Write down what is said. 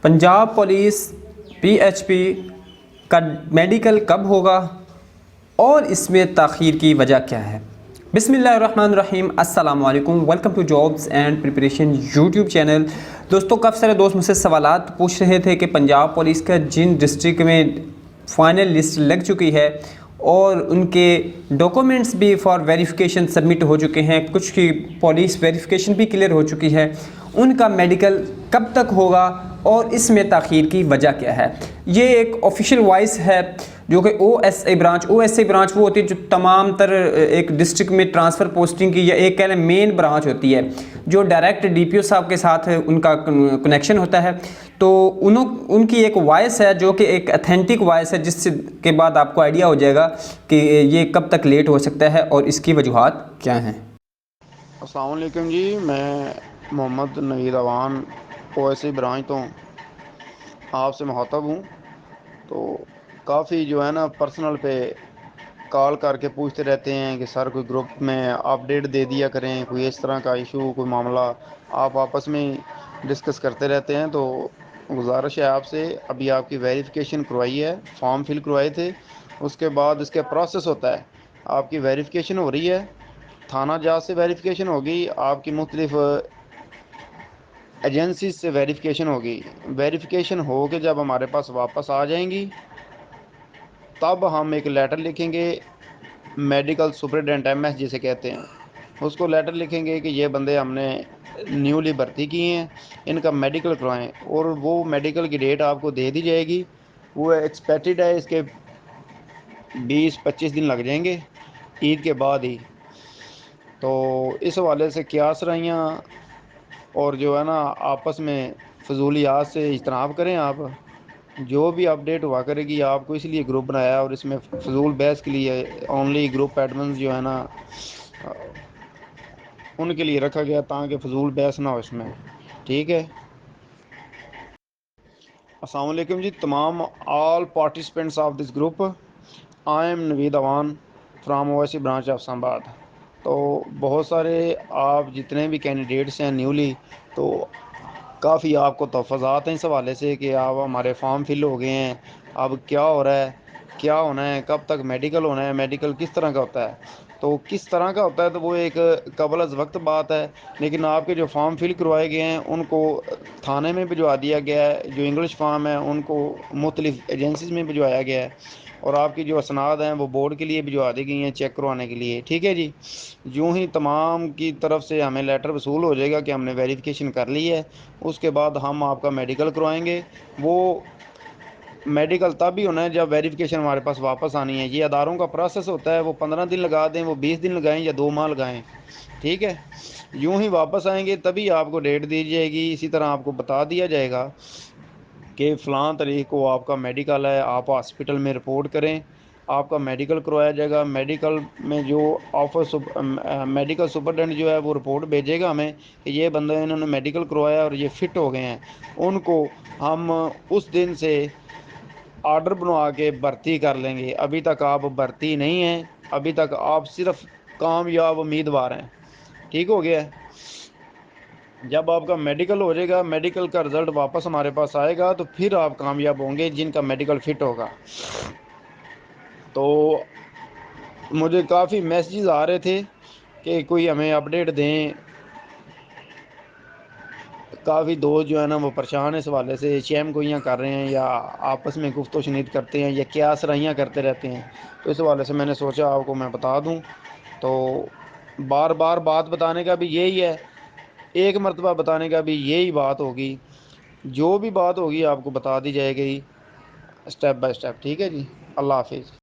Punjab police PHP का medical कब होगा और इसमें ताख़ीर की वजह क्या है। बिस्मिल्लाहिर्रहमानिर्रहीम, अस्सलाम वालेकुम, welcome to jobs and preparation YouTube channel. दोस्तों, काफ़ी सारे दोस्त मुझसे सवालात पूछ रहे थे कि पंजाब पुलिस का जिन डिस्ट्रिक्ट में फ़ाइनल लिस्ट लग चुकी है और उनके डॉक्यूमेंट्स भी फॉर वेरिफिकेशन सबमिट हो चुके हैं, कुछ की पुलिस वेरिफिकेशन भी क्लियर हो चुकी है, उनका मेडिकल कब तक होगा और इसमें ताख़ीर की वजह क्या है। ये एक ऑफिशियल वॉइस है जो कि OSA ब्रांच वो होती है जो तमाम तर एक डिस्ट्रिक्ट में ट्रांसफ़र पोस्टिंग की, या एक कह लें मेन ब्रांच होती है जो डायरेक्ट DPO साहब के साथ उनका कनेक्शन होता है। तो उनकी एक वॉइस है जो कि एक अथेंटिक वॉइस है, जिससे के बाद आपको आइडिया हो जाएगा कि ये कब तक लेट हो सकता है और इसकी वजूहात क्या हैं। अस्सलाम वालेकुम जी, मैं मोहम्मद नवीद अवान OSA ब्रांच तो आपसे मुखातब हूँ। तो काफ़ी जो है ना पर्सनल पे कॉल करके पूछते रहते हैं कि सर कोई ग्रुप में अपडेट दे दिया करें, कोई इस तरह का इशू कोई मामला आप आपस में डिस्कस करते रहते हैं। तो गुजारिश है आपसे, अभी आपकी वेरिफिकेशन करवाई है, फॉर्म फिल करवाए थे, उसके बाद इसका प्रोसेस होता है, आपकी वेरिफिकेशन हो रही है, थाना जात से वेरिफिकेशन होगी, आपकी मुख्तलिफ एजेंसी से वेरिफिकेशन होगी। वेरिफिकेशन हो के जब हमारे पास वापस आ जाएंगी तब हम एक लेटर लिखेंगे, मेडिकल सुपरिटेंडेंट MS जिसे कहते हैं, उसको लेटर लिखेंगे कि ये बंदे हमने न्यूली भर्ती किए हैं, इनका मेडिकल करवाएं, और वो मेडिकल की डेट आपको दे दी जाएगी। वो एक्सपेक्टेड है इसके 20-25 दिन लग जाएंगे, ईद के बाद ही। तो इस हवाले से क़यास रहियाँ और जो है ना आपस में फजूलियात से इज्तनाब करें। आप जो भी अपडेट हुआ करेगी, आपको इसलिए ग्रुप बनाया और इसमें फजूल बहस के लिए ओनली ग्रुप एडमन जो है ना उनके लिए रखा गया, ताकि फजूल बहस ना हो इसमें। ठीक है। अस्सलाम वालेकुम जी, तमाम all participants of this group, I am Naveed Awan from OSA branch of Islamabad. तो बहुत सारे आप जितने भी कैंडिडेट्स हैं न्यूली, तो काफ़ी आपको तहफ़्फ़ुज़ात हैं इस हवाले से कि आप हमारे फॉर्म फिल हो गए हैं, अब क्या हो रहा है, क्या होना है, कब तक मेडिकल होना है, मेडिकल किस तरह का होता है। तो किस तरह का होता है तो वो एक कबल अज़ वक्त बात है, लेकिन आपके जो फॉर्म फिल करवाए गए हैं उनको थाने में भिजवा दिया गया है, जो इंग्लिश फॉर्म है उनको मुख्तलिफ़ एजेंसीज़ में भिजवाया गया है, और आपकी जो असनाद हैं वो बोर्ड के लिए भिजवा दी गई हैं चेक करवाने के लिए। ठीक है जी। यूँ ही तमाम की तरफ से हमें लेटर वसूल हो जाएगा कि हमने वेरिफिकेशन कर ली है, उसके बाद हम आपका मेडिकल करवाएंगे। वो मेडिकल तब भी होना है जब वेरिफिकेशन हमारे पास वापस आनी है। ये अदारों का प्रोसेस होता है, वो 15 दिन लगा दें, वो 20 दिन लगाएं या 2 माह लगाएं। ठीक है। यूँ ही वापस आएंगे तभी आपको डेट दी जाएगी। इसी तरह आपको बता दिया जाएगा कि फ़लाँ तारीख को आपका मेडिकल है, आप हॉस्पिटल में रिपोर्ट करें, आपका मेडिकल करवाया जाएगा। मेडिकल में जो मेडिकल सुपरटेंडेंट जो है वो रिपोर्ट भेजेगा हमें कि ये बंदे इन्होंने मेडिकल करवाया और ये फ़िट हो गए हैं। उनको हम उस दिन से ऑर्डर बनवा के भर्ती कर लेंगे। अभी तक आप भर्ती नहीं हैं, अभी तक आप सिर्फ कामयाब उम्मीदवार हैं। ठीक हो गया है। जब आपका मेडिकल हो जाएगा, मेडिकल का रिज़ल्ट वापस हमारे पास आएगा, तो फिर आप कामयाब होंगे जिनका मेडिकल फ़िट होगा। तो मुझे काफ़ी मैसेजेस आ रहे थे कि कोई हमें अपडेट दें। काफ़ी दोस्त जो है ना वो परेशान है इस हवाले से, शैम गोइयाँ कर रहे हैं या आपस में गुफ्तो शनीद करते हैं या क्या सराहियाँ करते रहते हैं। तो इस हवाले से मैंने सोचा आपको मैं बता दूं। तो बार बार बात बताने का भी यही है, एक मरतबा बताने का भी यही बात होगी। जो भी बात होगी आपको बता दी जाएगी स्टेप बाय स्टेप। ठीक है जी। अल्लाह हाफिज़।